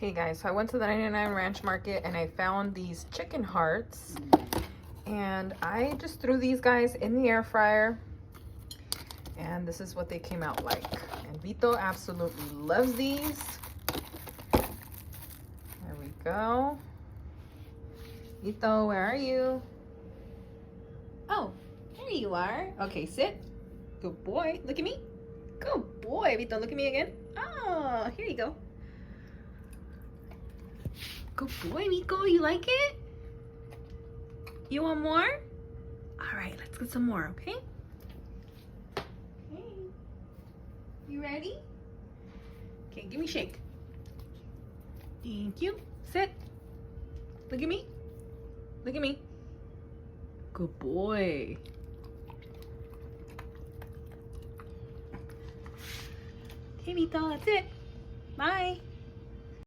Hey guys, so I went to the 99 Ranch Market and I found these chicken hearts, and I just threw these guys in the air fryer, and this is what they came out like. And Vito absolutely loves these. There we go. Vito, where are you? Oh, there you are. Okay, sit. Good boy. Look at me. Good boy, Vito. Look at me again. Oh, here you go. Good boy, Nico. You like it? You want more? All right, let's get some more, okay? Okay. You ready? Okay, give me a shake. Thank you. Sit. Look at me. Look at me. Good boy. Okay, Vito, that's it. Bye.